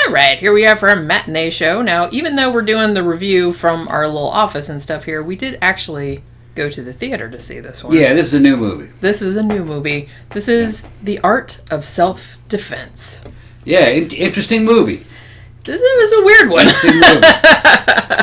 All right, here we are for our matinee show. Now, even though we're doing the review from our little office and stuff here, we did actually go to the theater to see this one. Yeah, this is a new movie. This is a new movie. This is The Art of Self-Defense. Yeah, interesting movie. This was a weird one. Interesting movie.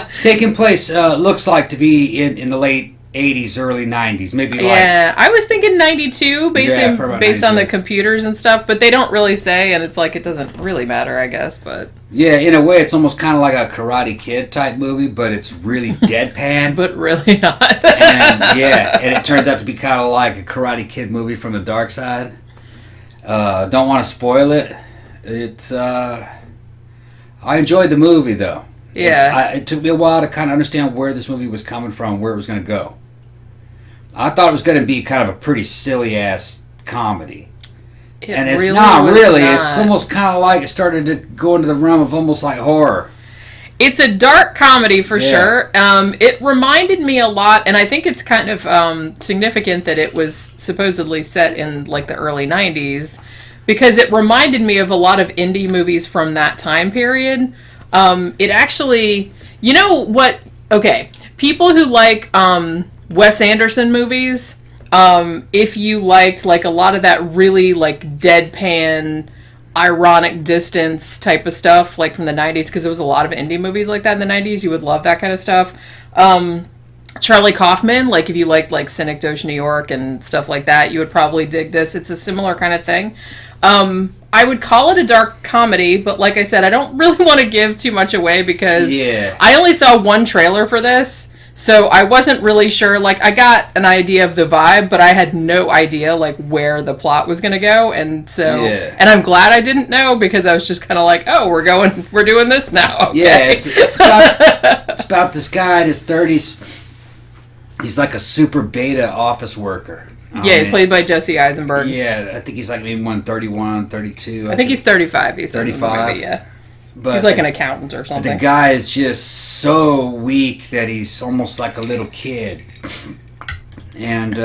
It's taking place, looks like to be in the late 80s, early 90s. Maybe like... Yeah, I was thinking 92 based on the computers and stuff, but they don't really say, and it's like it doesn't really matter, I guess, but... Yeah, in a way, it's almost kind of like a Karate Kid type movie, but it's really deadpan. But really not. and it turns out to be kind of like a Karate Kid movie from the dark side. Don't want to spoil it. It's... I enjoyed the movie, though. Yeah. It took me a while to kind of understand where this movie was coming from, where it was going to go. I thought it was going to be kind of a pretty silly-ass comedy. And it's really not really. Not. It's almost kind of like it started to go into the realm of almost like horror. It's a dark comedy for sure. It reminded me a lot, and I think it's kind of significant that it was supposedly set in like the early 90s, because it reminded me of a lot of indie movies from that time period. It actually, you know what, okay, people who like Wes Anderson movies, if you liked like a lot of that really like deadpan, ironic distance type of stuff, like from the 90s, because there was a lot of indie movies like that in the 90s, you would love that kind of stuff. Charlie Kaufman, like if you liked like Cynic Doge New York and stuff like that, you would probably dig this. It's a similar kind of thing. I would call it a dark comedy, but like I said, I don't really want to give too much away because I only saw one trailer for this, so I wasn't really sure. Like, I got an idea of the vibe, but I had no idea like where the plot was going to go, and so and I'm glad I didn't know, because I was just kind of like, oh, we're doing this now. Okay. Yeah, it's about this guy in his 30s. He's like a super beta office worker. Yeah, played by Jesse Eisenberg. Yeah, I think he's like maybe 131, 32. I think he's 35. He's 35. Yeah. But he's like an accountant or something. The guy is just so weak that he's almost like a little kid. And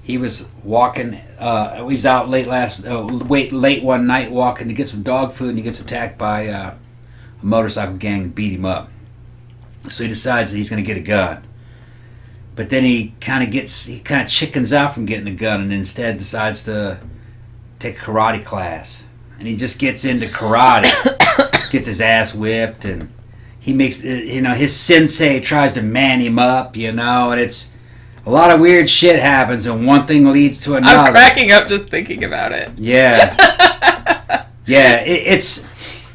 he was walking. He was out late one night walking to get some dog food, and he gets attacked by a motorcycle gang and beat him up. So he decides that he's going to get a gun. But then he kind of chickens out from getting a gun, and instead decides to take a karate class. And he just gets into karate, gets his ass whipped, and he makes, his sensei tries to man him up, and it's a lot of weird shit happens, and one thing leads to another. I'm cracking up just thinking about it. Yeah. Yeah, it's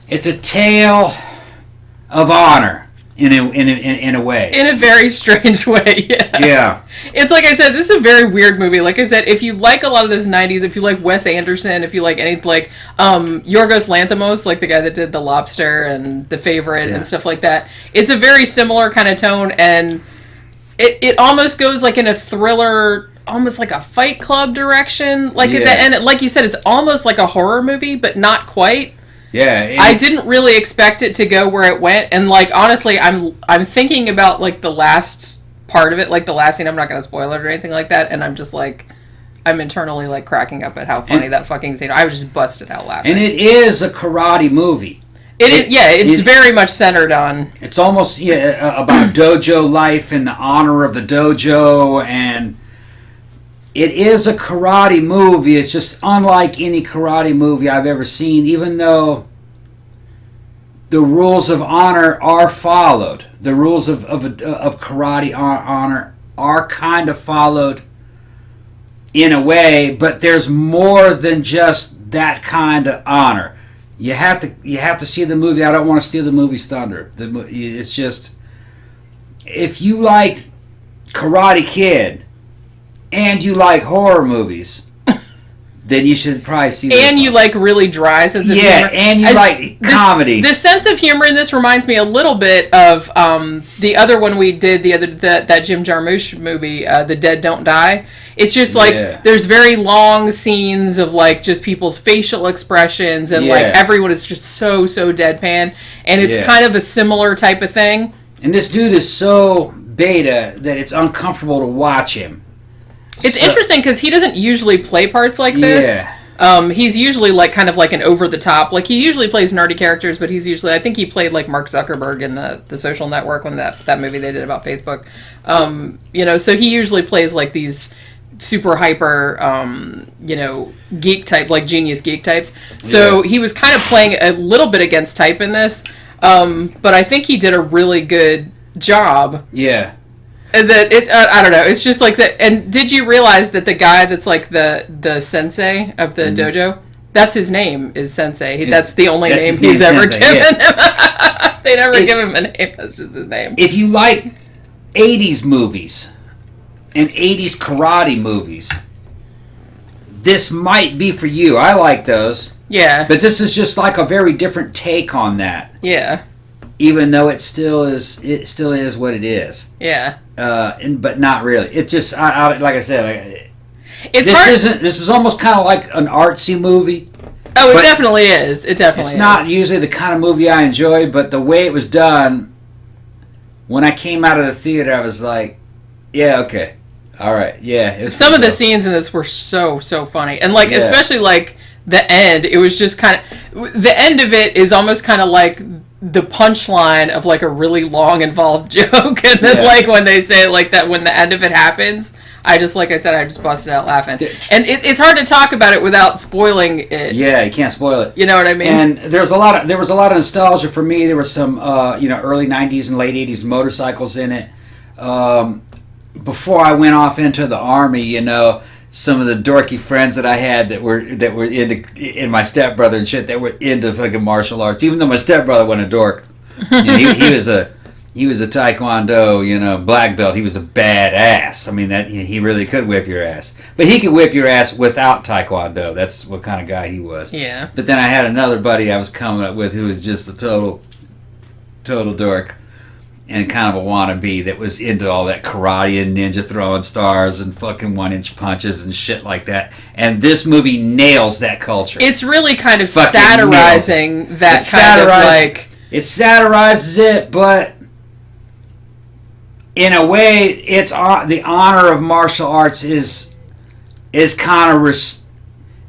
a tale of honor. In a way. In a very strange way, yeah. Yeah. It's like I said, this is a very weird movie. Like I said, if you like a lot of those 90s, if you like Wes Anderson, if you like anything like Yorgos Lanthimos, like the guy that did The Lobster and The Favorite and stuff like that, it's a very similar kind of tone, and it almost goes like in a thriller, almost like a Fight Club direction. Like at the end, like you said, it's almost like a horror movie, but not quite. Yeah, I didn't really expect it to go where it went, and like honestly, I'm thinking about like the last part of it, like the last scene. I'm not going to spoil it or anything like that, and I'm just like, I'm internally like cracking up at how funny that fucking scene. I was just busted out laughing. And it is a karate movie. It's very much centered on. It's almost about dojo life and the honor of the dojo, and it is a karate movie. It's just unlike any karate movie I've ever seen, even though the rules of honor are followed. The rules of karate honor are kind of followed in a way, but there's more than just that kind of honor. You have to see the movie. I don't want to steal the movie's thunder. It's just, if you liked Karate Kid and you like horror movies, then you should probably see this. And you like really dry sense of humor. And you like comedy. The sense of humor in this reminds me a little bit of the other one we did, that Jim Jarmusch movie, The Dead Don't Die. It's just like, there's very long scenes of like just people's facial expressions, and like everyone is just so deadpan, and it's kind of a similar type of thing. And this dude is so beta that it's uncomfortable to watch him. It's interesting because he doesn't usually play parts like this. He's usually like kind of like an over the top. Like he usually plays nerdy characters, but he's usually, I think he played like Mark Zuckerberg in the Social Network when that movie they did about Facebook. So he usually plays like these super hyper, geek type, like genius geek types. So he was kind of playing a little bit against type in this, but I think he did a really good job. Yeah. And that I don't know. It's just like that. And did you realize that the guy that's like the sensei of the dojo, that's his name is Sensei. That's the only name he's ever given him. They never give him a name. That's just his name. If you like 80s movies and 80s karate movies, this might be for you. I like those. Yeah. But this is just like a very different take on that. Yeah. Even though it still is what it is. Yeah. But not really. It just, like I said, it's hard. This is almost kind of like an artsy movie. Oh, it definitely is. It definitely is. It's not usually the kind of movie I enjoy, but the way it was done, when I came out of the theater, I was like, yeah, okay. All right. Yeah. Some of the scenes in this were so funny. And like, especially like the end, it was just kind of, the end of it is almost kind of like the punchline of like a really long involved joke. And then like when they say it like that, when the end of it happens, I just busted out laughing. And it's hard to talk about it without spoiling it. Yeah, you can't spoil it. You know what I mean? And there was a lot of nostalgia for me. There was some early 90s and late 80s motorcycles in it. Before I went off into the army, some of the dorky friends that I had that were into my stepbrother and shit, that were into fucking martial arts. Even though my stepbrother wasn't a dork, he was a taekwondo, black belt. He was a badass. I mean, that he really could whip your ass, but he could whip your ass without taekwondo. That's what kind of guy he was. Yeah. But then I had another buddy I was coming up with who was just a total dork. And kind of a wannabe that was into all that karate and ninja throwing stars and fucking 1-inch punches and shit like that. And this movie nails that culture. It's really kind of satirizing that kind of like... It satirizes it, but in a way, it's the honor of martial arts is kind of...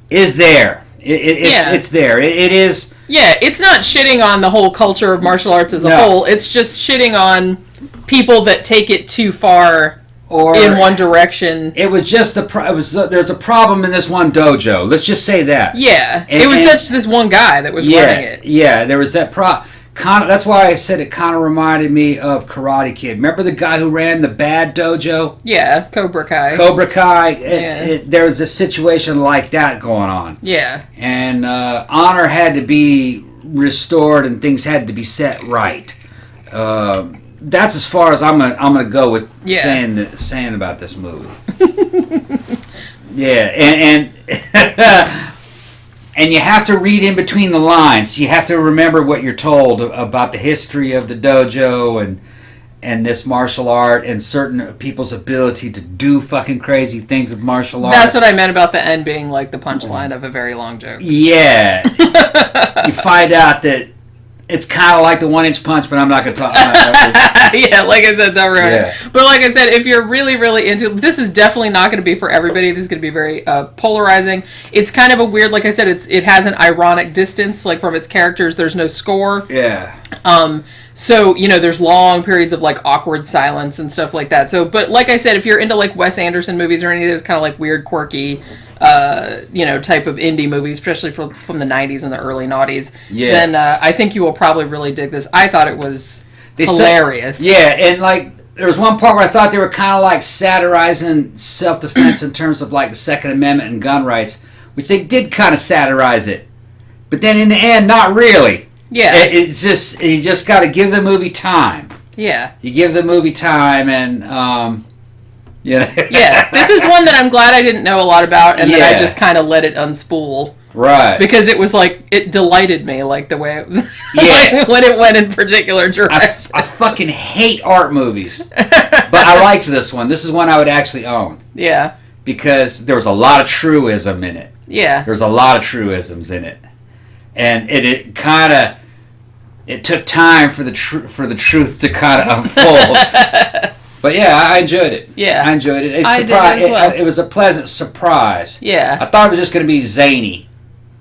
is there. It's there. It is... Yeah, it's not shitting on the whole culture of martial arts as a whole. It's just shitting on people that take it too far or in one direction. It was just there's a problem in this one dojo. Let's just say that. Yeah, that's this one guy that was running it. Yeah, there was that that's why I said it kind of reminded me of Karate Kid. Remember the guy who ran the bad dojo? Yeah, Cobra Kai. There was a situation like that going on. Yeah. And honor had to be restored and things had to be set right. That's as far as I'm gonna go with saying about this movie. Yeah, and and you have to read in between the lines. You have to remember what you're told about the history of the dojo and this martial art and certain people's ability to do fucking crazy things with martial arts. That's what I meant about the end being like the punchline of a very long joke. Yeah. You find out that it's kind of like the 1-inch punch, but I'm not going to talk about it. Yeah, like I said, don't ruin it. But like I said, if you're really, really into... This is definitely not going to be for everybody. This is going to be very polarizing. It's kind of a weird... Like I said, it has an ironic distance, like from its characters. There's no score. Yeah. So, there's long periods of like awkward silence and stuff like that. So, but like I said, if you're into like Wes Anderson movies or any of those kind of like weird, quirky... type of indie movies, especially from the 90s and the early noughties, then I think you will probably really dig this. I thought it was hilarious. And like there was one part where I thought they were kind of like satirizing self-defense in terms of like the Second Amendment and gun rights, which they did kind of satirize it. But then in the end, not really. Yeah. It's just, you just got to give the movie time. Yeah. You give the movie time and... Yeah, this is one that I'm glad I didn't know a lot about, and then I just kind of let it unspool. Right. Because it was like, it delighted me, like the way it was, like, when it went in particular direction. I fucking hate art movies, but I liked this one. This is one I would actually own. Yeah. Because there was a lot of truism in it. Yeah. There's a lot of truisms in it. And it kind of, it took time for the truth to kind of unfold. But yeah, I enjoyed it. Yeah. I enjoyed it. I did as well. It was a pleasant surprise. Yeah. I thought it was just going to be zany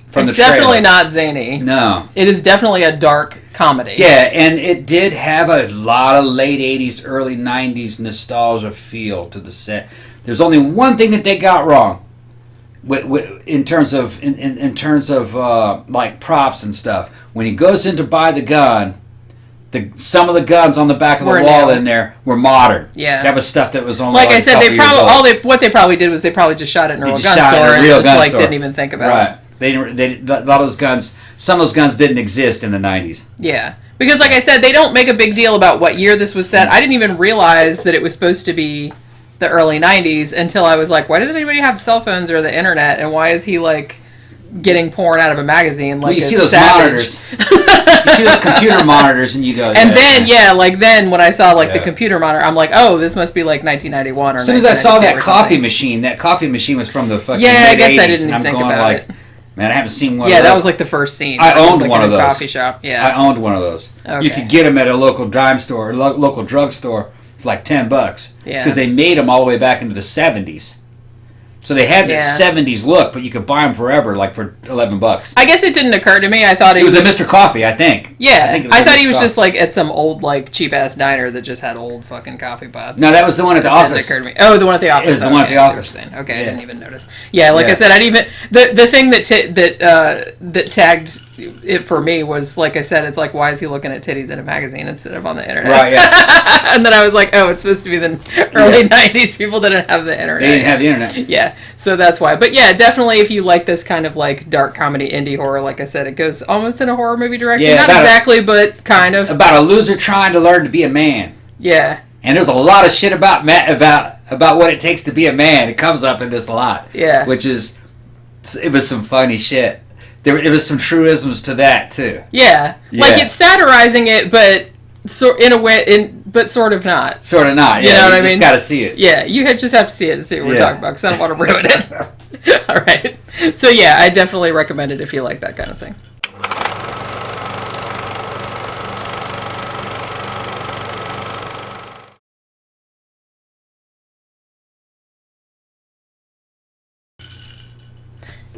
from the It's trailer. definitely not zany. No. It is definitely a dark comedy. Yeah, and it did have a lot of late 80s, early 90s nostalgia feel to the set. There's only one thing that they got wrong in terms of like props and stuff. When he goes in to buy the gun, some of the guns on the back of the wall in there were modern. Yeah, that was stuff that was only like I said. They probably what they probably did was they probably just shot it in a real gun store and just didn't even think about it. Right. A lot of those guns. Some of those guns didn't exist in the 90s. Yeah, because like I said, they don't make a big deal about what year this was set. I didn't even realize that it was supposed to be the early 90s until I was like, why does anybody have cell phones or the internet, and why is he like getting porn out of a magazine like you see those monitors. You see those computer monitors and you go, and then when I saw the computer monitor, I'm like, oh, this must be like 1991 or as soon as I saw that coffee machine was from the fucking I guess I 80s, didn't and think I'm going about like, it. Man, I haven't seen one of those. Yeah, that was like the first scene. I owned like one of those. Coffee shop. Yeah, I owned one of those. Okay. You could get them at a local dime store, local drugstore for like $10. Yeah, because they made them all the way back into the 70s. So they had that 70s look, but you could buy them forever, like for $11. I guess it didn't occur to me. I thought it was a Mr. Coffee, I think. Yeah, I thought he was just like at some old like cheap ass diner that just had old fucking coffee pots. No, that was the one at the office. Didn't occur to me. Oh, the one at the office. It was the one at the office. Okay, I didn't even notice. Yeah, like I said, I didn't even the thing that tagged it for me was, like I said, it's like, why is he looking at titties in a magazine instead of on the internet? Right. Yeah. And then I was like, oh, it's supposed to be the early 90s. People didn't have the internet. They didn't have the internet. Yeah, so that's why. But yeah, definitely if you like this kind of like dark comedy indie horror, like I said, it goes almost in a horror movie direction. Not exactly, but kind of. About a loser trying to learn to be a man. Yeah. And there's a lot of shit about what it takes to be a man. It comes up in this a lot. Yeah. It was some funny shit. It was some truisms to that too. Yeah. Like it's satirizing it, but in a way, but sort of not. Sort of not. Yeah, you know what I mean? You just got to see it. Yeah, you just have to see it to see what we're talking about, because I don't want to ruin it. All right. So yeah, I definitely recommend it if you like that kind of thing.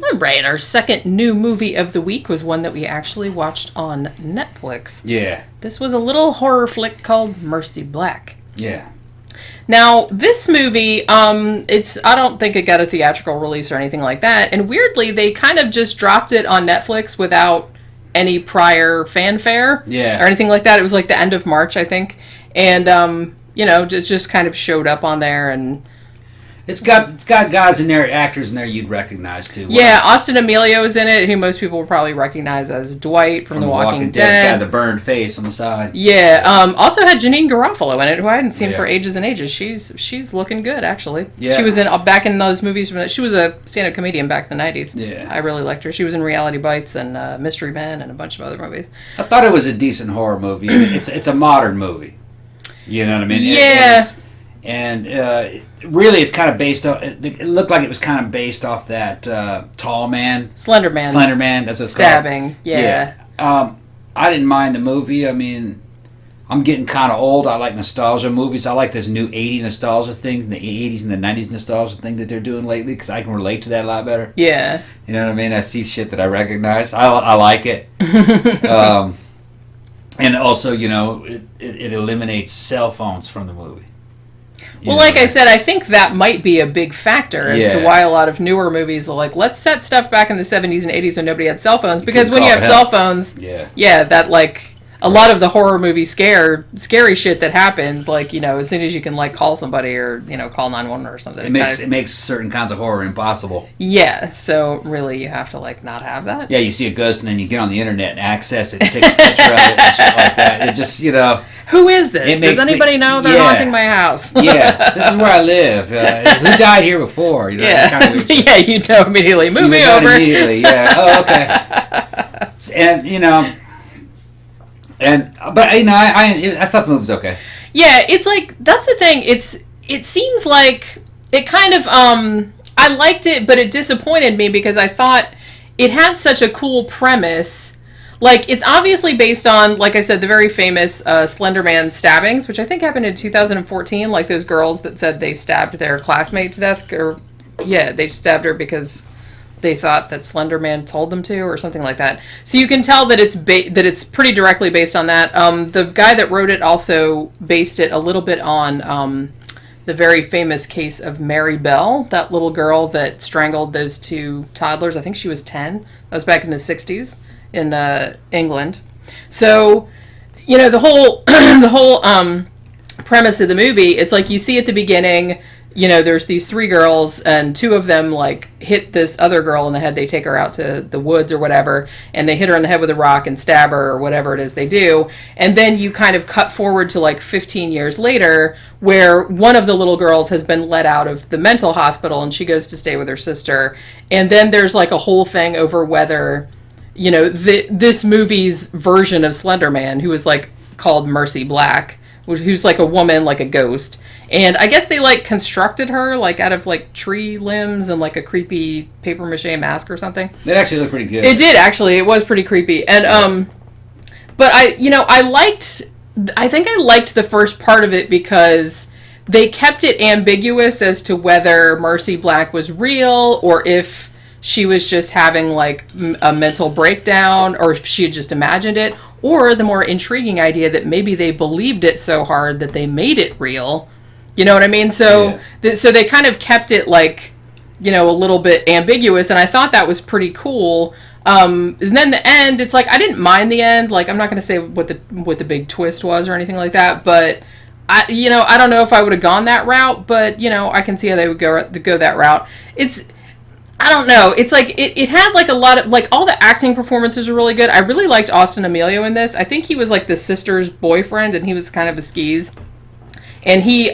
All right, our second new movie of the week was one that we actually watched on Netflix. Yeah. This was a little horror flick called Mercy Black. Yeah. Now, this movie, I don't think it got a theatrical release or anything like that, and weirdly, they kind of just dropped it on Netflix without any prior fanfare or anything like that. It was like the end of March, I think, and, just kind of showed up on there, and It's got guys in there, actors in there you'd recognize too. Yeah, Austin Emilio is in it, who most people will probably recognize as Dwight from The Walking Dead. Got the burned face on the side. Yeah, also had Janine Garofalo in it, who I hadn't seen for ages and ages. She's looking good, actually. Yeah. She was back in those movies. She was a stand-up comedian back in the 90s. Yeah. I really liked her. She was in Reality Bites and Mystery Men and a bunch of other movies. I thought it was a decent horror movie. It's a modern movie. You know what I mean? Yeah. And really, it's kind of based off. It looked like it was kind of based off that Tall Man, Slender Man. That's what it's stabbing. Called. Yeah. I didn't mind the movie. I mean, I'm getting kind of old. I like nostalgia movies. I like this new 80s nostalgia thing, the 80s and the 90s nostalgia thing that they're doing lately, because I can relate to that a lot better. Yeah. You know what I mean? I see shit that I recognize. I like it. And also, it eliminates cell phones from the movie. Well, like I said, I think that might be a big factor as to why a lot of newer movies are like, let's set stuff back in the 70s and 80s when nobody had cell phones. Because when you have cell phones, that like a lot of the horror movie scary shit that happens, like, as soon as you can like call somebody or, call 911 or something. It makes certain kinds of horror impossible. Yeah, so really you have to like not have that. Yeah, you see a ghost and then you get on the internet and access it and take a picture of it and shit like that. It just, Who is this? Does anybody know they're haunting my house? Yeah, this is where I live. Who died here before? Kind of immediately. Move me over. Immediately, yeah. Oh, okay. And I thought the movie was okay. Yeah, it's like, that's the thing. It seems like it kind of I liked it, but it disappointed me because I thought it had such a cool premise. like, it's obviously based on, like I said, the very famous Slender Man stabbings, which I think happened in 2014. Like those girls that said they stabbed their classmate to death, or yeah, they stabbed her because they thought that Slender Man told them to, or something like that. So you can tell that it's pretty directly based on that. The guy that wrote it also based it a little bit on the very famous case of Mary Bell, that little girl that strangled those two toddlers. I think she was 10. That was back in the 60s in England. So, you know, the whole the whole premise of the movie, it's like you see at the beginning, you know, there's these three girls, and two of them, like, hit this other girl in the head. They take her out to the woods or whatever, and they hit her in the head with a rock and stab her, or whatever it is they do. And then you kind of cut forward to, like, 15 years later, where one of the little girls has been let out of the mental hospital, and she goes to stay with her sister. And then there's, like, a whole thing over whether, you know, this movie's version of Slender Man, who is, like, called Mercy Black, who's, like, a woman, like a ghost. And I guess they, like, constructed her, like, out of, like, tree limbs and, like, a creepy paper mache mask or something. It actually looked pretty good. It did, actually. It was pretty creepy. And, but I think I liked the first part of it because they kept it ambiguous as to whether Mercy Black was real, or if she was just having, like, a mental breakdown, or if she had just imagined it, or the more intriguing idea that maybe they believed it so hard that they made it real. You know what I mean? So, so they kind of kept it, like, you know, a little bit ambiguous, and I thought that was pretty cool. And then the end, it's like, I didn't mind the end. Like, I'm not going to say what the big twist was or anything like that, but I don't know if I would have gone that route, but, you know, I can see how they would go that route. I don't know. It's like, it had, like, a lot of, like, all the acting performances were really good. I really liked Austin Emilio in this. I think he was, like, the sister's boyfriend, and he was kind of a skis. And he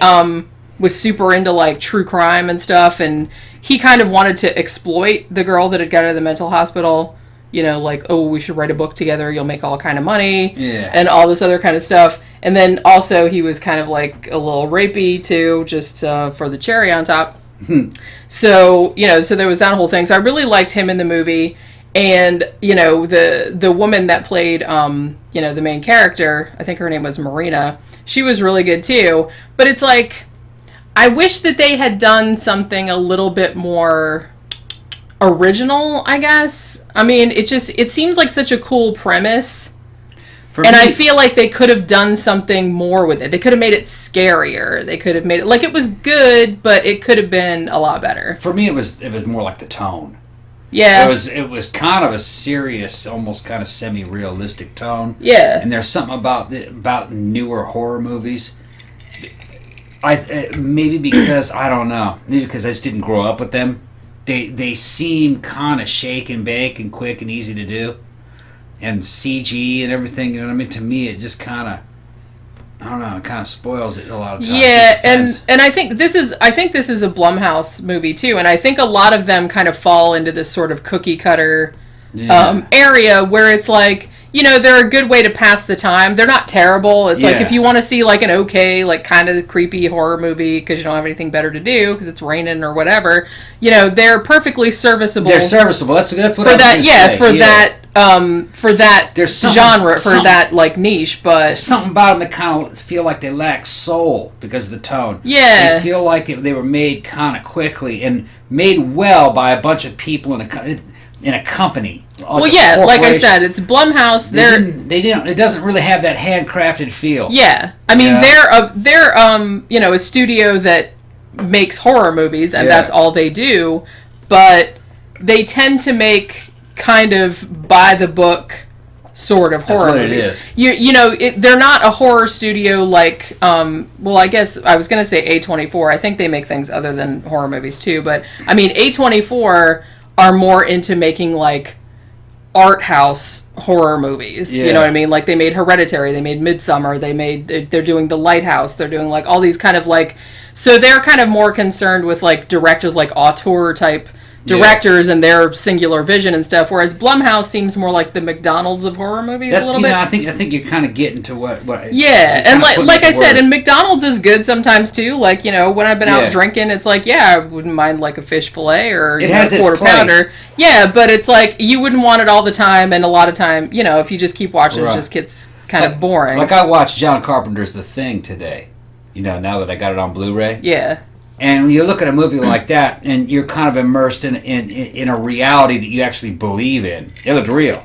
was super into, like, true crime and stuff, and he kind of wanted to exploit the girl that had got out of the mental hospital. You know, like, oh, we should write a book together, you'll make all kind of money, and all this other kind of stuff. And then also he was kind of, like, a little rapey, too, just for the cherry on top. So, you know, so there was that whole thing. So I really liked him in the movie. And, you know, the woman that played, you know, the main character, I think her name was Marina, she was really good too. But it's like, I wish that they had done something a little bit more original, I guess. I mean, it seems like such a cool premise. I feel like they could have done something more with it. They could have made it scarier. They could have made it, like, it was good, but it could have been a lot better. For me, it was more like the tone. Yeah. It was kind of a serious, almost kind of semi-realistic tone. Yeah. And there's something about newer horror movies. Maybe because, I don't know, maybe because I just didn't grow up with them. They seem kind of shake and bake and quick and easy to do. And CG and everything, you know what I mean? To me, it just kind of, I don't know, it kind of spoils it a lot of times. Yeah, and I think this is a Blumhouse movie too, and I think a lot of them kind of fall into this sort of cookie cutter area where it's like, you know, they're a good way to pass the time. They're not terrible. It's like if you want to see, like, an okay, like, kind of creepy horror movie because you don't have anything better to do because it's raining or whatever, you know, they're perfectly serviceable. They're serviceable. That's what for that. For that genre, for that, like, niche, but there's something about them that kind of feel like they lack soul because of the tone. Yeah, they feel like they were made kind of quickly and made well by a bunch of people in a company. Well, yeah, like I said, it's Blumhouse. They didn't. It doesn't really have that handcrafted feel. Yeah, I mean, they're you know, a studio that makes horror movies, and that's all they do. But they tend to make kind of by the book sort of horror movies. It is. You know, they're not a horror studio like. Well, I guess I was going to say A24. I think they make things other than horror movies too. But I mean, A24 are more into making, like, art house horror movies. You know what I mean? Like, they made Hereditary, they made Midsummer, they're doing The Lighthouse, they're doing, like, all these kind of, like, so they're kind of more concerned with, like, directors, like, auteur type directors and their singular vision and stuff, whereas Blumhouse seems more like the McDonald's of horror movies a little bit. I think you're kind of getting to what and like I said, and McDonald's is good sometimes too. Like, when I've been out drinking, it's like, I wouldn't mind like a fish fillet or it has a quarter pounder. Yeah, but it's like you wouldn't want it all the time, and a lot of time, if you just keep watching, it just gets kind of boring. Like I watched John Carpenter's The Thing today. Now that I got it on Blu-ray. Yeah. And when you look at a movie like that, and you're kind of immersed in a reality that you actually believe in, it looked real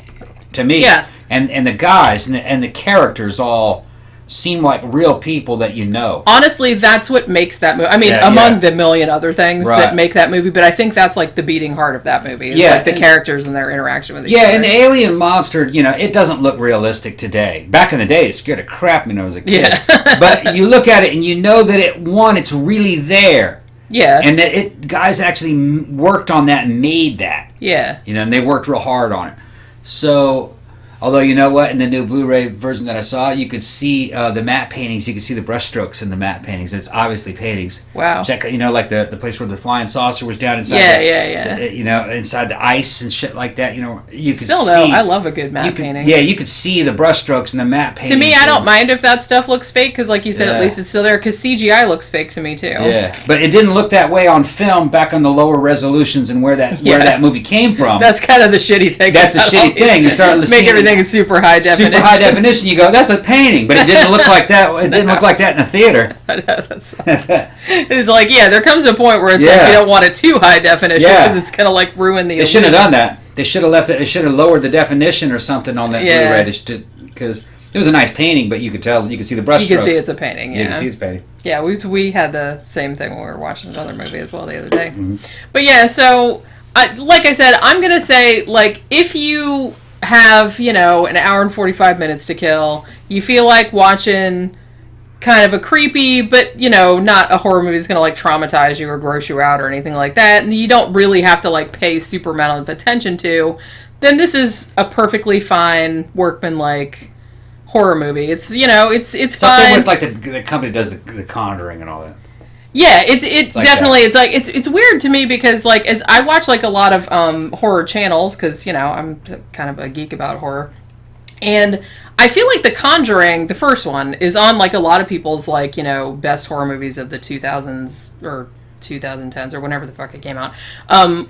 to me. Yeah. And the guys and the characters all seem like real people that you know. Honestly, that's what makes that movie. I mean, among the million other things that make that movie, but I think that's like the beating heart of that movie. Is like the characters and their interaction with each other. Yeah, and the alien monster, it doesn't look realistic today. Back in the day, it scared the crap when I was a kid. Yeah. But you look at it and you know that it's really there. Yeah. And that guys actually worked on that and made that. Yeah. And they worked real hard on it. So, although, you know what, in the new Blu-ray version that I saw, you could see the matte paintings. You could see the brushstrokes in the matte paintings. It's obviously paintings. Wow. Check, like the place where the flying saucer was down inside. Inside the ice and shit like that. You could still see. Though, I love a good matte painting. Yeah, you could see the brushstrokes in the matte paintings. To me, I don't mind if that stuff looks fake because, like you said, at least it's still there. Because CGI looks fake to me too. Yeah, but it didn't look that way on film back on the lower resolutions and where that movie came from. That's kind of the shitty thing. That's the shitty thing. You start listening. Make everything super high definition. Super high definition. You go, that's a painting, but it didn't look like that. It didn't look like that in a theater. I know, it's like, there comes a point where it's like you don't want it too high definition because it's gonna like ruin the. They shouldn't have done that. They should have left it. They should have lowered the definition or something on that Blu-ray because it was a nice painting, but you could tell, you could see the brushstrokes. You could see it's a painting. Yeah, you could see it's a painting. Yeah, we had the same thing when we were watching another movie as well the other day. Mm-hmm. But so like I said, I'm gonna say like if you have, an hour and 45 minutes to kill, you feel like watching kind of a creepy, but, not a horror movie that's going to, like, traumatize you or gross you out or anything like that, and you don't really have to, like, pay super amount of attention to, then this is a perfectly fine, workmanlike horror movie. It's, it's fine. Something with, like, the company does the Conjuring and all that. Yeah, it's like definitely that. It's weird to me because like as I watch like a lot of horror channels because I'm kind of a geek about horror, and I feel like The Conjuring, the first one, is on like a lot of people's like best horror movies of the 2000s or 2010s or whenever the fuck it came out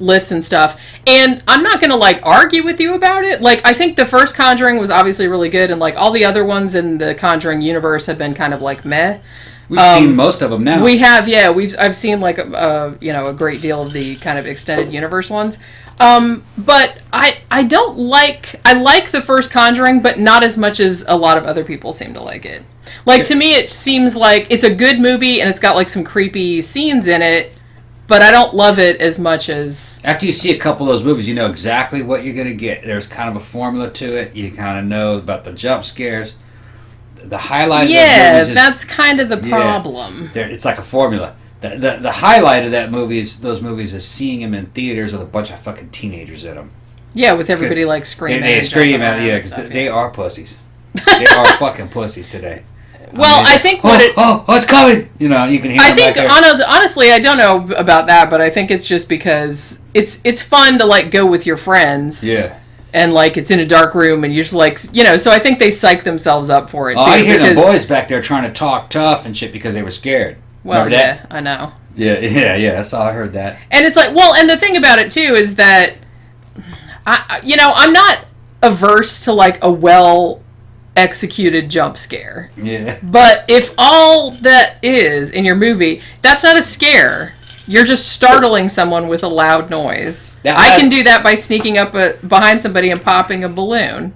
lists and stuff. And I'm not gonna like argue with you about it. Like I think the first Conjuring was obviously really good, and like all the other ones in the Conjuring universe have been kind of like meh. We've seen most of them now. We have, I've seen like a great deal of the kind of extended universe ones. But I don't like. I like the first Conjuring, but not as much as a lot of other people seem to like it. Like to me, it seems like it's a good movie and it's got like some creepy scenes in it, but I don't love it as much as. After you see a couple of those movies, you know exactly what you're gonna get. There's kind of a formula to it. You kind of know about the jump scares. The highlight of those movies is, that's kind of the problem. It's like a formula. The highlight of those movies is seeing them in theaters with a bunch of fucking teenagers in them. Yeah, with everybody like screaming. They scream at because they are pussies. They are fucking pussies today. Well, I think it's coming. You can hear. I think honestly, I don't know about that, but I think it's just because it's fun to like go with your friends. Yeah. And, like, it's in a dark room, and you're just, like, so I think they psych themselves up for it, too. I hear the boys back there trying to talk tough and shit because they were scared. Well, remember that? I know. Yeah, I saw, I heard that. And it's like, and the thing about it, too, is that, I'm not averse to, like, a well-executed jump scare. Yeah. But if all that is in your movie, that's not a scare. You're just startling someone with a loud noise. I can do that by sneaking up behind somebody and popping a balloon.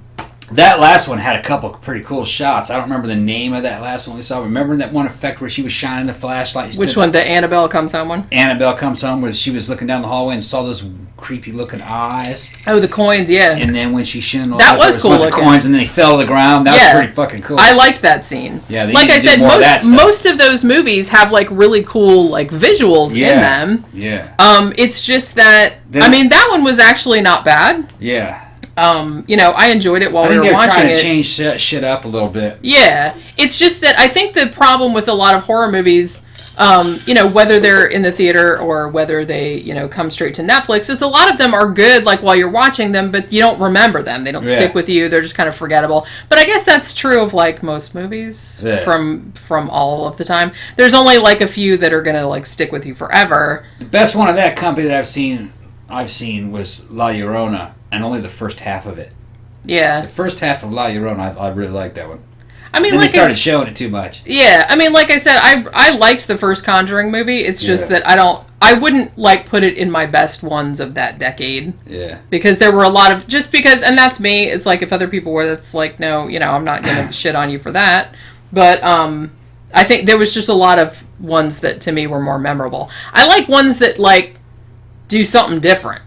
That last one had a couple of pretty cool shots. I don't remember the name of that last one we saw. Remember that one effect where she was shining the flashlight? Which one? The Annabelle Comes Home one? Annabelle Comes Home, where she was looking down the hallway and saw those creepy looking eyes. Oh, the coins, yeah. And then when she shined the light, that was cool looking. Coins, and then they fell to the ground. That was pretty fucking cool. I liked that scene. Yeah, like I said, most of those movies have like really cool like visuals in them. Yeah. It's just that that one was actually not bad. Yeah. I enjoyed it while we were watching it. They're trying to change shit up a little bit. Yeah. It's just that I think the problem with a lot of horror movies, Whether they're in the theater or whether they, come straight to Netflix, is a lot of them are good, like, while you're watching them, but you don't remember them. They don't stick with you. They're just kind of forgettable. But I guess that's true of, like, most movies from all of the time. There's only, like, a few that are going to, like, stick with you forever. The best one of that company that I've seen was La Llorona, and only the first half of it. Yeah. The first half of La Llorona, I really liked that one. I mean, then they started showing it too much. Yeah, I mean, like I said, I liked the first Conjuring movie. It's just that I wouldn't, like, put it in my best ones of that decade. Yeah. Because there were a lot of, and that's me, it's like, if other people were, that's like, no, I'm not going to shit on you for that. But, I think there was just a lot of ones that, to me, were more memorable. I like ones that, like, do something different.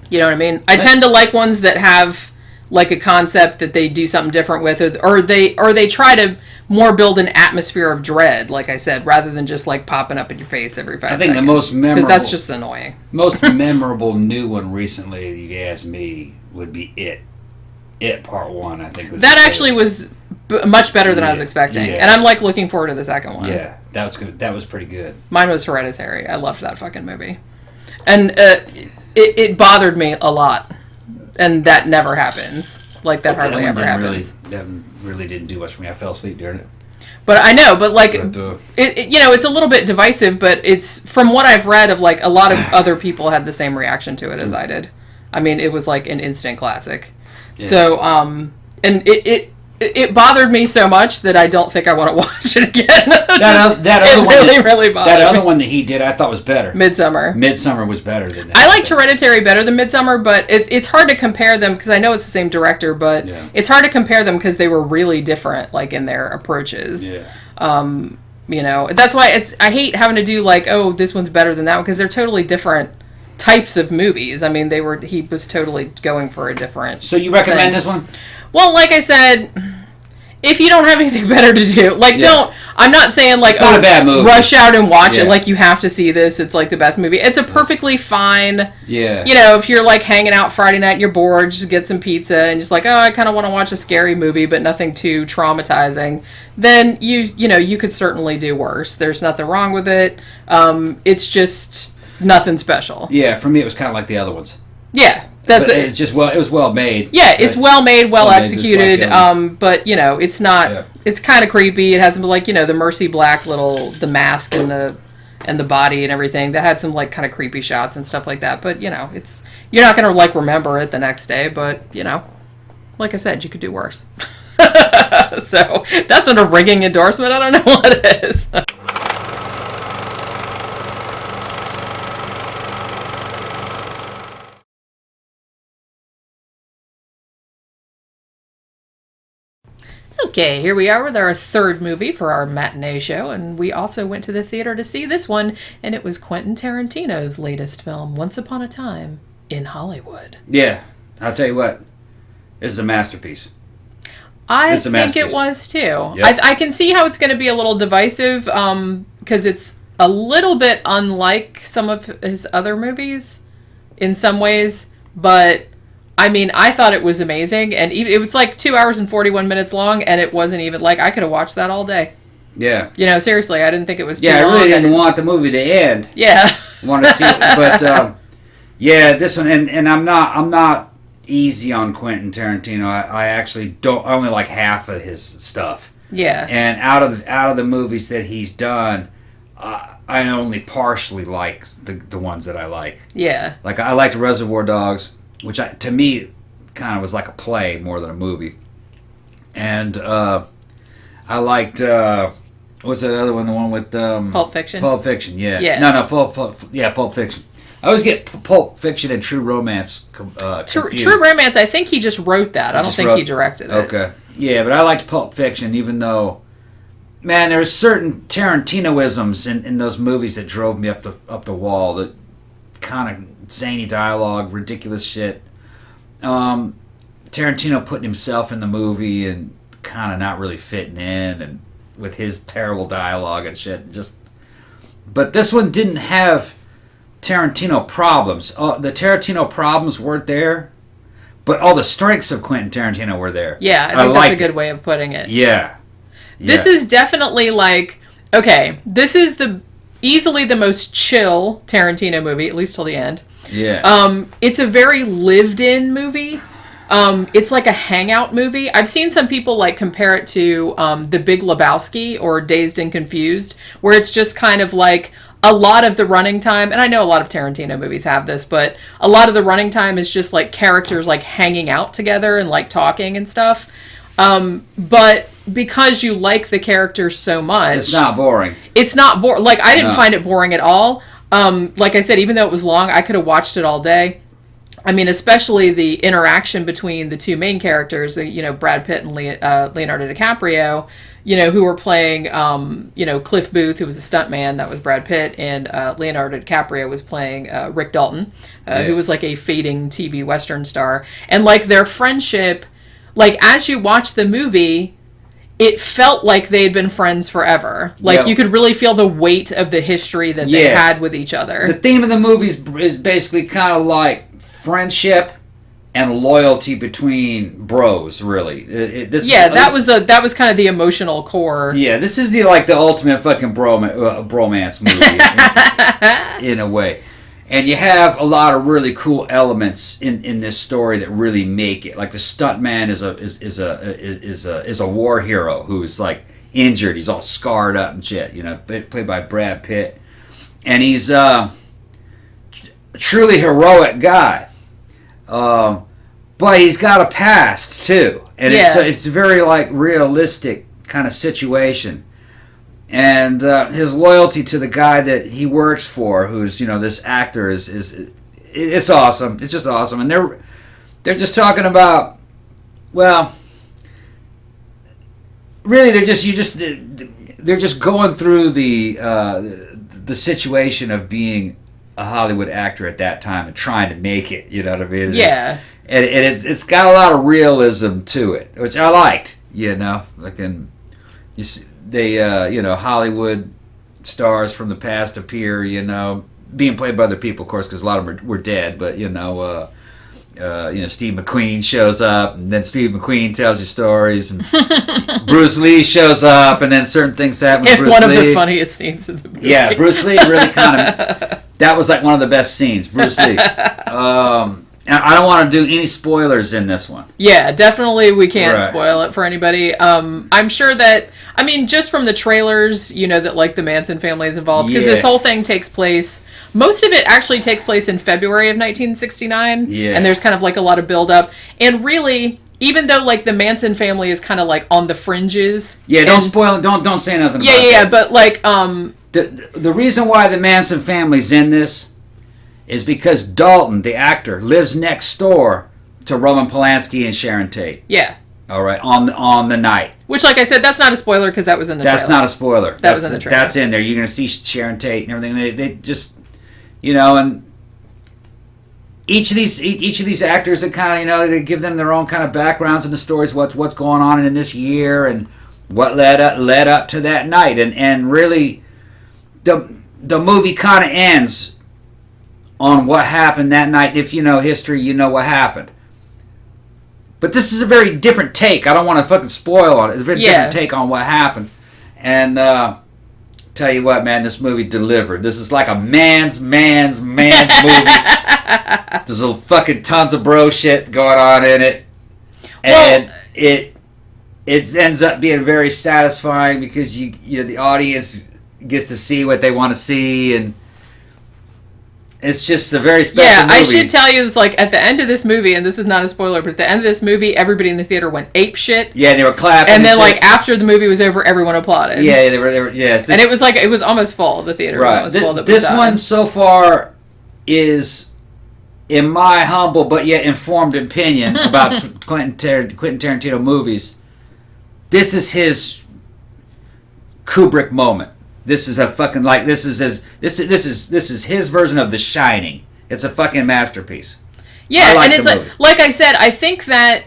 You know what I mean? I tend to like ones that have, like, a concept that they do something different with, or they try to more build an atmosphere of dread, like I said, rather than just, like, popping up in your face every 5 seconds. I think the most memorable... Because that's just annoying. Most memorable new one recently, if you ask me, would be It. It Part 1, I think. That actually was much better than I was expecting. Yeah. And I'm, like, looking forward to the second one. Yeah, that was good. That was pretty good. Mine was Hereditary. I loved that fucking movie. And it bothered me a lot. And that never happens. Like, that hardly ever happens. That really didn't do much for me. I fell asleep during it. But I know, but, like, it's a little bit divisive, but it's, from what I've read of, like, a lot of other people had the same reaction to it as I did. I mean, it was, like, an instant classic. Yeah. So, and it bothered me so much that I don't think I want to watch it again. Really bothered That other one that he did, I thought was better. Midsummer was better than that. I liked Hereditary better than Midsummer, but it's hard to compare them because I know it's the same director, but it's hard to compare them because they were really different, like, in their approaches. Yeah. That's why I hate having to do, like, oh, this one's better than that one, because they're totally different types of movies. I mean, he was totally going for a different. So you recommend this one? Well, like I said, if you don't have anything better to do, like, I'm not saying, like, it's not a bad movie. Rush out and watch it, like, you have to see this, it's, like, the best movie. It's a perfectly fine, if you're, like, hanging out Friday night and you're bored, just get some pizza and just, like, oh, I kind of want to watch a scary movie, but nothing too traumatizing, then you could certainly do worse. There's nothing wrong with it. It's just nothing special. Yeah, for me, it was kind of like the other ones. Yeah. It was well made. Yeah, it's well made, well executed. But it's not. Yeah. It's kind of creepy. It has some, like, the Mercy Black the mask and the body and everything that had some, like, kind of creepy shots and stuff like that. But it's, you're not gonna, like, remember it the next day. But like I said, you could do worse. So that's not a ringing endorsement. I don't know what it is. Okay, here we are with our third movie for our matinee show, and we also went to the theater to see this one, and it was Quentin Tarantino's latest film, Once Upon a Time in Hollywood. Yeah, I'll tell you what, this is a masterpiece. I think it was too. Yep. I can see how it's going to be a little divisive, because it's a little bit unlike some of his other movies in some ways, but I mean, I thought it was amazing, and it was like 2 hours and 41 minutes long, and it wasn't even, like, I could have watched that all day. Yeah. Seriously, I didn't think it was too long. Yeah, I really didn't want the movie to end. Yeah. I want to see it, but, this one, and I'm not easy on Quentin Tarantino. I actually don't, I only like half of his stuff. Yeah. And out of the movies that he's done, I only partially like the ones that I like. Yeah. Like, I liked Reservoir Dogs, which to me kind of was like a play more than a movie. And I liked what's that other one? The one with Pulp Fiction. Pulp Fiction, yeah. Yeah. No, Pulp Fiction. I always get Pulp Fiction and True Romance confused. True Romance, I think he just wrote that. I don't think he directed it. Okay. Yeah, but I liked Pulp Fiction, even though, man, there's certain Tarantinoisms in those movies that drove me up the wall. That kind of zany dialogue, ridiculous shit. Tarantino putting himself in the movie and kind of not really fitting in, and with his terrible dialogue and shit. But this one didn't have Tarantino problems. The Tarantino problems weren't there, but all the strengths of Quentin Tarantino were there. Yeah, I think that's a good way of putting it. Yeah. This is definitely like, Okay, this is easily the most chill Tarantino movie, at least till the end. Yeah. It's a very lived-in movie. It's like a hangout movie. I've seen some people like compare it to The Big Lebowski or Dazed and Confused, where it's just kind of like a lot of the running time, and I know a lot of Tarantino movies have this, but a lot of the running time is just like characters like hanging out together and like talking and stuff. But because you like the characters so much, it's not boring. It's not boring. Like, I didn't find it boring at all. Like I said, even though it was long, I could have watched it all day. I mean, especially the interaction between the two main characters, Brad Pitt and Leonardo DiCaprio, who were playing, Cliff Booth, who was a stuntman, that was Brad Pitt, and Leonardo DiCaprio was playing Rick Dalton, who was like a fading TV Western star. And like their friendship, like as you watch the movie, it felt like they had been friends forever. Like you could really feel the weight of the history that they had with each other. The theme of the movie is basically kind of like friendship and loyalty between bros, really. That was kind of the emotional core. Yeah, this is the ultimate fucking bromance movie in a way. And you have a lot of really cool elements in this story that really make it. Like the stuntman is a war hero who's like injured. He's all scarred up and shit. Played by Brad Pitt, and he's a truly heroic guy. But he's got a past too, and it's a very like realistic kind of situation. And his loyalty to the guy that he works for, who's this actor, it's awesome. It's just awesome, and they're just talking about, well, really they're just going through the situation of being a Hollywood actor at that time and trying to make it. You know what I mean? Yeah. And it's got a lot of realism to it, which I liked. Like you see. They, Hollywood stars from the past appear, being played by other people, of course, because a lot of them were dead. But Steve McQueen shows up, and then Steve McQueen tells you stories, and Bruce Lee shows up, and then certain things happen with Bruce Lee. One of the funniest scenes in the movie. Yeah, Bruce Lee really kind of. That was like one of the best scenes, Bruce Lee. And I don't want to do any spoilers in this one. Yeah, definitely we can't spoil it for anybody. I'm sure that, just from the trailers, that like the Manson family is involved, because this whole thing takes place, most of it actually takes place in February of 1969, and there's kind of like a lot of build-up, and really, even though like the Manson family is kind of like on the fringes. Yeah, don't spoil it, don't say nothing about it. Yeah, but like... The reason why the Manson family's in this is because Dalton, the actor, lives next door to Roman Polanski and Sharon Tate. Yeah. All right, on the night. Which, like I said, that's not a spoiler because that was in the trailer. That's not a spoiler. That was in the trailer. That's in there. You're going to see Sharon Tate and everything. They just, and each of these actors that kind of, they give them their own kind of backgrounds in the stories, what's going on in this year and what led up to that night, and really, the movie kind of ends on what happened that night. If you know history, you know what happened. But this is a very different take. I don't want to fucking spoil on it. It's a very different take on what happened. And tell you what, man, this movie delivered. This is like a man's movie. There's a fucking tons of bro shit going on in it. And it ends up being very satisfying because the audience gets to see what they want to see, and it's just a very special movie. I should tell you, it's like at the end of this movie, and this is not a spoiler, but at the end of this movie, everybody in the theater went ape shit. Yeah, they were clapping. And then like after the movie was over, everyone applauded. Yeah, they were. Yeah, and it was almost full. The theater was almost full. This one so far is, in my humble but yet informed opinion about Quentin Tarantino movies, this is his Kubrick moment. This is a fucking this is his version of The Shining. It's a fucking masterpiece. Yeah, and it's like I said, I think that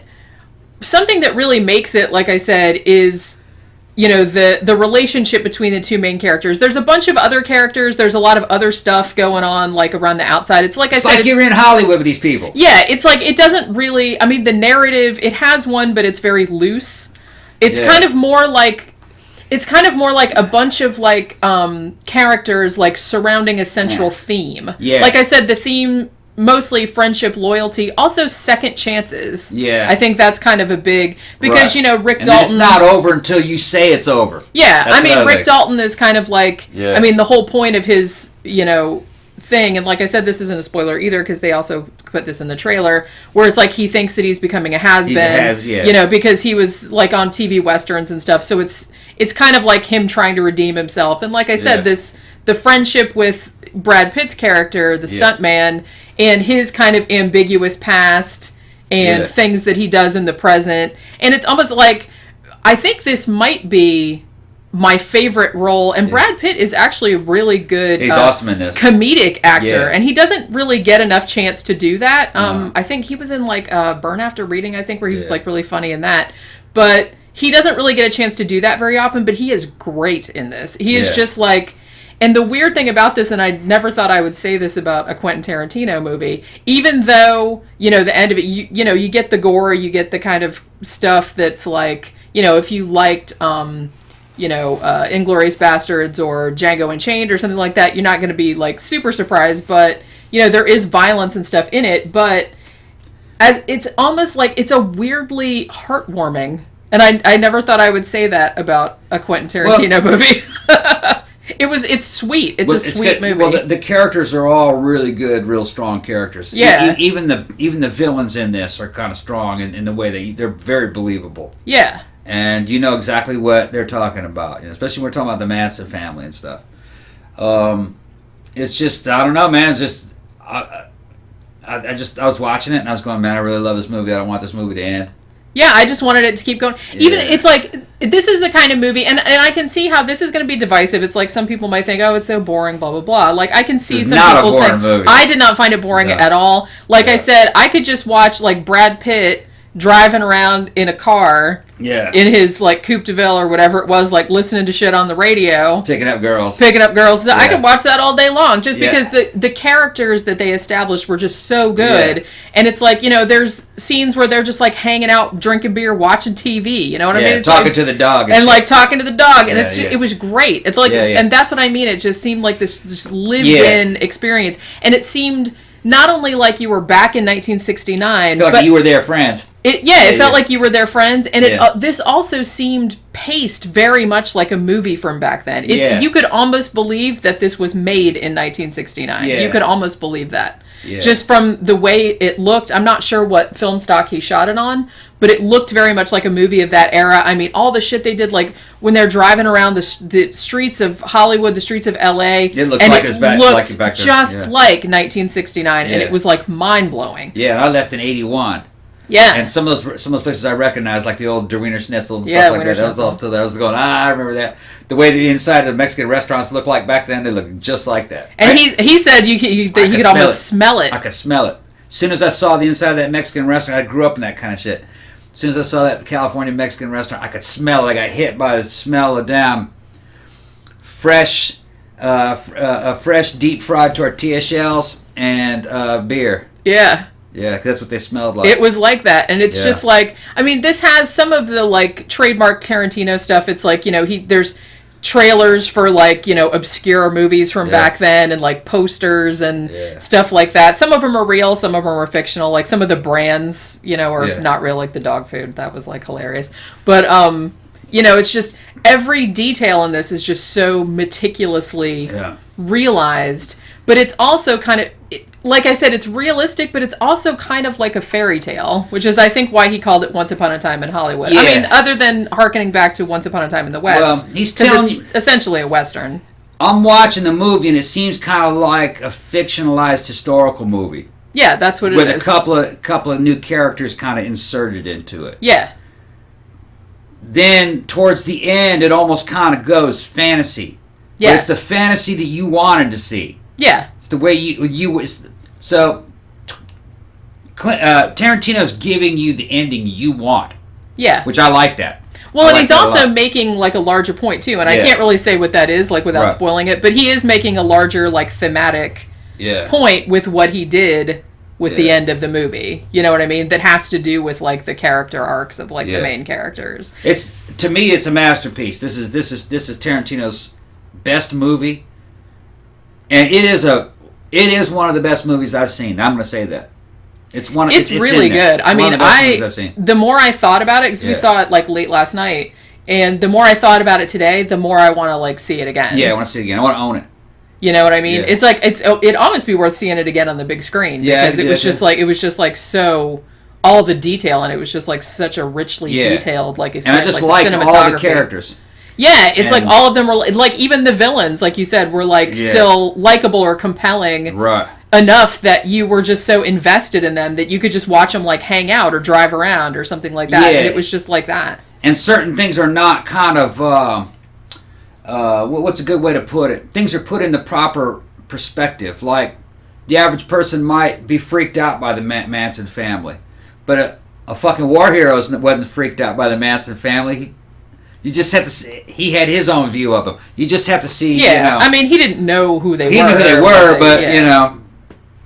something that really makes it, like I said, is the relationship between the two main characters. There's a bunch of other characters. There's a lot of other stuff going on like around the outside. It's like I said, like you're in Hollywood with these people. Yeah, it's like it doesn't really. The narrative, it has one, but it's very loose. It's kind of more like. it's kind of more like a bunch of like characters like surrounding a central theme. Yeah. Like I said, the theme mostly friendship, loyalty, also second chances. Yeah. I think that's kind of a big because right. you know Rick and Dalton. It's not over until you say it's over. Yeah, That's I mean Rick Dalton is kind of like I mean the whole point of his thing, and like I said, this isn't a spoiler either because they also put this in the trailer where it's like he thinks that he's becoming a has-been, because he was like on TV westerns and stuff. So it's kind of like him trying to redeem himself. And like I said, the friendship with Brad Pitt's character, the stuntman, and his kind of ambiguous past and things that he does in the present. And it's almost like I think this might be my favorite role, and Brad Pitt is actually a really good he's awesome in this comedic actor, and he doesn't really get enough chance to do that. I think he was in like Burn After Reading, I think, where he was like really funny in that, but he doesn't really get a chance to do that very often. But he is great in this. He is just like, and the weird thing about this, and I never thought I would say this about a Quentin Tarantino movie, even though the end of it, you get the gore, you get the kind of stuff that's like, if you liked Inglourious Bastards or Django Unchained or something like that, you're not going to be like super surprised, but there is violence and stuff in it, but it's almost like it's a weirdly heartwarming, and I never thought I would say that about a Quentin Tarantino movie. It's sweet. It's a sweet movie. Well, the characters are all really good, real strong characters. Yeah. Even the villains in this are kind of strong in the way they're very believable. Yeah. And you know exactly what they're talking about, especially when we're talking about the Manson family and stuff. It's just, I don't know, man. It's just, I was watching it and I was going, man, I really love this movie. I don't want this movie to end. Yeah, I just wanted it to keep going. Even it's like, this is the kind of movie, and I can see how this is going to be divisive. It's like some people might think, oh, it's so boring, blah, blah, blah. Like, I can see some people saying, movie. I did not find it boring at all. Like I said, I could just watch, like, Brad Pitt driving around in a car in his like Coupe de Ville or whatever it was, like listening to shit on the radio, picking up girls. I could watch that all day long just because the characters that they established were just so good. And it's like, there's scenes where they're just like hanging out, drinking beer, watching TV, you know what I mean? It's talking like, to the dog and like talking to the dog, and it was great. It's like and that's what I mean, it just seemed like this lived in experience, and it seemed not only like you were back in 1969, but you were their friends. It felt like you were their friends, and this also seemed paced very much like a movie from back then. You could almost believe that this was made in 1969. You could almost believe that. Just from the way it looked. I'm not sure what film stock he shot it on, but it looked very much like a movie of that era. I mean, all the shit they did, like when they're driving around the streets of Hollywood, the streets of LA, it looked like it was back there. Just like 1969, and it was like mind blowing. Yeah, and I left in '81. Yeah, and some of those places I recognize, like the old Der Wiener Schnitzel and stuff like that. That was all still there. I was going, I remember that. The way the inside of the Mexican restaurants looked like back then, they look just like that. And he said you could almost smell it. I could smell it. As soon as I saw the inside of that Mexican restaurant, I grew up in that kind of shit. As soon as I saw that California Mexican restaurant, I could smell it. I got hit by the smell of damn fresh deep fried tortilla shells and beer. Yeah. Yeah, 'cause that's what they smelled like. It was like that, and it's just like, I mean, this has some of the like trademark Tarantino stuff. It's like, there's trailers for like, obscure movies from back then, and like posters and stuff like that. Some of them are real, some of them are fictional. Like some of the brands, are not real, like the dog food. That was like hilarious. But it's just every detail in this is just so meticulously realized. But it's also kind of, like I said, it's realistic, but it's also kind of like a fairy tale, which is, I think, why he called it Once Upon a Time in Hollywood. Yeah. I mean, other than hearkening back to Once Upon a Time in the West, well, he's telling you, essentially a Western. I'm watching the movie, and it seems kind of like a fictionalized historical movie. Yeah, that's what it is. With a couple of new characters kind of inserted into it. Yeah. Then, towards the end, it almost kind of goes fantasy. Yeah. But it's the fantasy that you wanted to see. Yeah. It's the way you so Tarantino's giving you the ending you want. Yeah. Which I like that. Well, and he's also making like a larger point too, and I can't really say what that is, like without spoiling it, but he is making a larger like thematic point with what he did with the end of the movie. You know what I mean? That has to do with like the character arcs of like the main characters. It's to me, it's a masterpiece. This is Tarantino's best movie, and it is one of the best movies I've seen. I'm going to say that. It's really good. I mean, the more I thought about it, because we saw it like late last night, and the more I thought about it today, the more I want to like see it again. Yeah, I want to see it again. I want to own it. You know what I mean? Yeah. It's like it'd almost be worth seeing it again on the big screen, because it was just like so, all the detail, and it was just like such a richly detailed, like, and I just liked all the characters. Yeah, it's like all of them were like, even the villains, like you said, were like still likable or compelling, right? Enough that you were just so invested in them that you could just watch them like hang out or drive around or something like that. Yeah. And it was just like that. And certain things are not kind of what's a good way to put it? Things are put in the proper perspective. Like, the average person might be freaked out by the Manson family, but a fucking war hero wasn't freaked out by the Manson family. You just have to see, he had his own view of them. You just have to see, I mean, he didn't know who they were. He knew who they were, but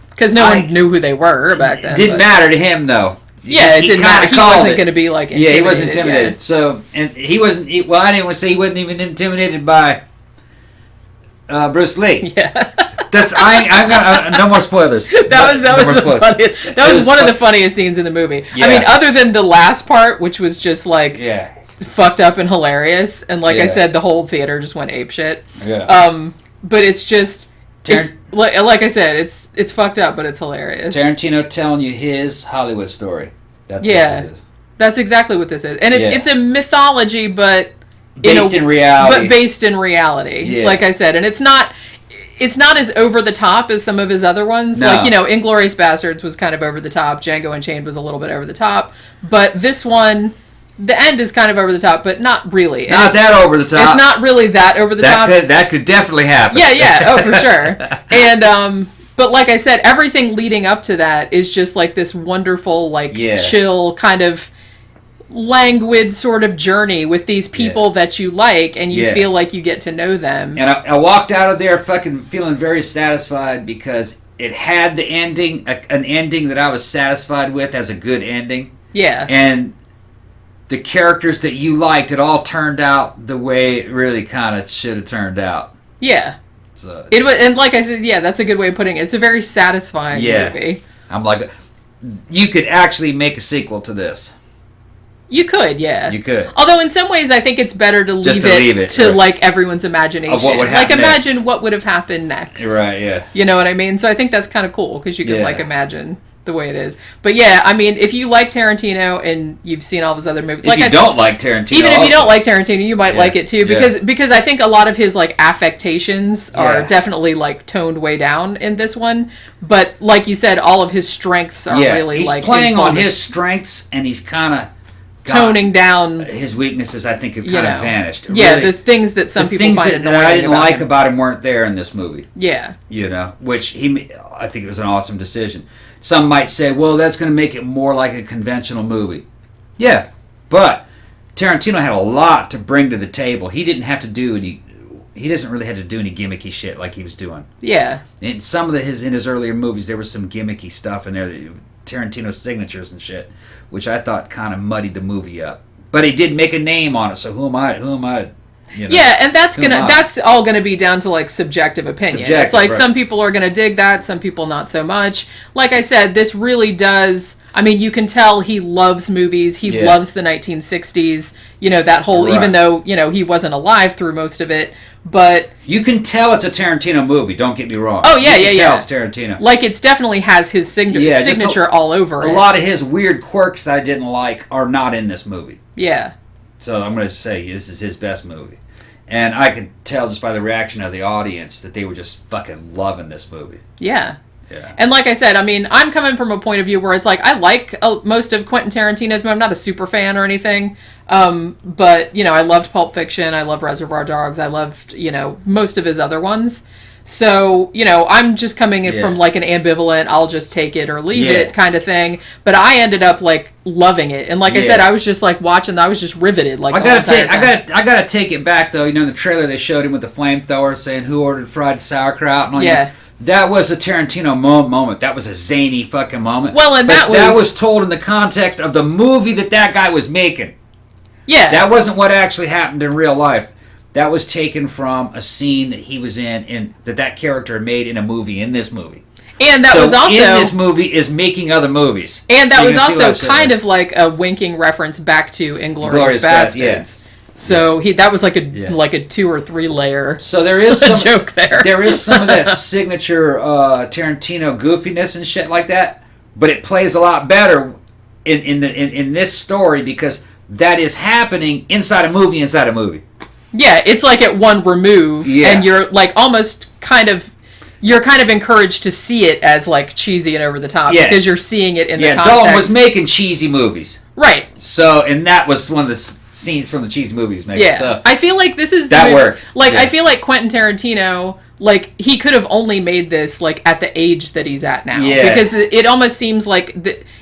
because no one knew who they were back then. It didn't matter to him, though. Yeah, it didn't matter. He wasn't going to be like intimidated. Yeah, he wasn't intimidated. Yeah. So, and he wasn't. Well, I didn't want to say he wasn't even intimidated by Bruce Lee. Yeah, that's I'm no more spoilers. That was one of the funniest scenes in the movie. Yeah. I mean, other than the last part, which was just like fucked up and hilarious, and like I said, the whole theater just went apeshit. Yeah. But it's just. It's like I said, it's fucked up, but it's hilarious. Tarantino telling you his Hollywood story. That's what this is. That's exactly what this is, and it's a mythology, but based in reality. But based in reality, like I said, and it's not as over the top as some of his other ones. No. Like, Inglourious Basterds was kind of over the top. Django Unchained was a little bit over the top, but this one. The end is kind of over the top, but not really. Not that over the top. It's not really that over the top. That could definitely happen. Yeah. Oh, for sure. And but like I said, everything leading up to that is just like this wonderful, like chill kind of languid sort of journey with these people that you like, and you feel like you get to know them. And I walked out of there fucking feeling very satisfied, because it had the ending, an ending that I was satisfied with as a good ending. Yeah. And the characters that you liked, it all turned out the way it really kind of should have turned out. Yeah. So it was, and like I said, that's a good way of putting it. It's a very satisfying movie. I'm like, you could actually make a sequel to this. You could, yeah. You could. Although in some ways, I think it's better to leave it to like everyone's imagination. Of what would happen imagine what would have happened next. Right. Yeah. You know what I mean? So I think that's kind of cool, because you can like imagine the way it is. But yeah, I mean, if you like Tarantino and you've seen all of his other movies, if you don't like Tarantino, even if you don't like Tarantino, you might like it too, because I think a lot of his like affectations are definitely like toned way down in this one. But like you said, all of his strengths are really like he's playing on his strengths, and he's kind of toning down his weaknesses. I think have kind of vanished. Yeah, really, the things that some people find annoying that I didn't like about him weren't there in this movie. Yeah, which I think it was an awesome decision. Some might say, well, that's going to make it more like a conventional movie. Yeah, but Tarantino had a lot to bring to the table. He didn't have to do any. He doesn't really have to do any gimmicky shit like he was doing. Yeah. In some of in his earlier movies, there was some gimmicky stuff in there, Tarantino signatures and shit, which I thought kind of muddied the movie up. But he did make a name on it, so who am I? Yeah, and that's all gonna be down to like subjective opinion. It's like some people are gonna dig that, some people not so much. Like I said, this really does. I mean, you can tell he loves movies. He loves the 1960s. That whole, even though he wasn't alive through most of it, but you can tell it's a Tarantino movie. Don't get me wrong. Oh yeah, you can tell it's Tarantino. Like it definitely has his signature all over it. A lot of his weird quirks that I didn't like are not in this movie. Yeah. So I'm going to say this is his best movie. And I could tell just by the reaction of the audience that they were just fucking loving this movie. Yeah. Yeah. And like I said, I mean, I'm coming from a point of view where it's like, I like most of Quentin Tarantino's, but I'm not a super fan or anything. But, I loved Pulp Fiction. I love Reservoir Dogs. I loved, most of his other ones. So, I'm just coming in from like an ambivalent, I'll just take it or leave it kind of thing. But I ended up like loving it. And like I said, I was just like watching, I was just riveted. Like I gotta take it back though. In the trailer they showed him with the flamethrower saying who ordered fried sauerkraut and all that. That was a Tarantino moment. That was a zany fucking moment. Well, and that was told in the context of the movie that guy was making. Yeah. That wasn't what actually happened in real life. That was taken from a scene that he was in that character made in a movie, in this movie. And that was also... in this movie is making other movies. And that was also kind of like a winking reference back to Inglourious Basterds. So that was like a 2 or 3 layer. So there is some joke there. There is some of that signature Tarantino goofiness and shit like that, but it plays a lot better in this story because that is happening inside a movie. Yeah, it's like at one remove, and you're like almost you're kind of encouraged to see it as like cheesy and over the top because you're seeing it in the context. Dalton was making cheesy movies, right? So, and that was one of the scenes from the cheesy movies. So I feel like this is that worked. Like I feel like Quentin Tarantino, like he could have only made this like at the age that he's at now, because it almost seems like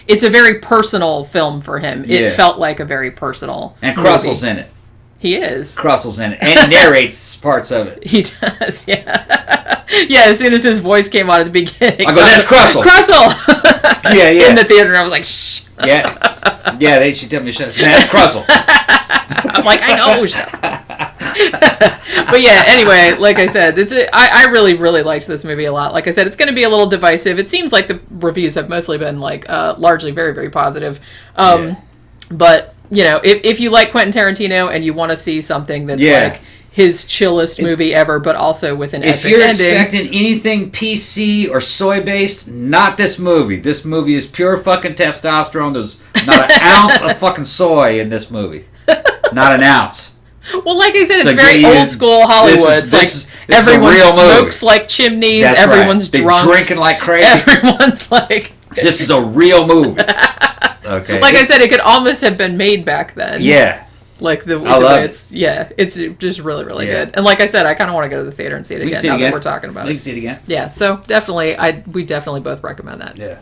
it's a very personal film for him. It felt like a very personal. And Krussel's in it. He is. Krussel's in it, and he narrates parts of it. He does, yeah. Yeah, as soon as his voice came on at the beginning. I go, that's Krussel. Krussel! Yeah. In the theater, and I was like, shh. Yeah, she told me, shut up. That's Krussel. I'm like, I know. But yeah, anyway, like I said, I really, really liked this movie a lot. Like I said, it's going to be a little divisive. It seems like the reviews have mostly been like largely very, very positive. But... You know, if you like Quentin Tarantino and you want to see something that's like his chillest movie ever, but also with an epic ending. If you're expecting anything PC or soy-based, not this movie. This movie is pure fucking testosterone. There's not an ounce of fucking soy in this movie. Not an ounce. Well, like I said, it's very old school Hollywood. Everyone smokes like chimneys. That's everyone's right. drunk. Drinking like crazy. Everyone's like... This is a real movie. Okay. Like I said, it could almost have been made back then. Yeah. Like the way it's just really, really good. And like I said, I kind of want to go to the theater and see it again now that we're talking about it. We can see it again. Yeah, so definitely, we definitely both recommend that. Yeah.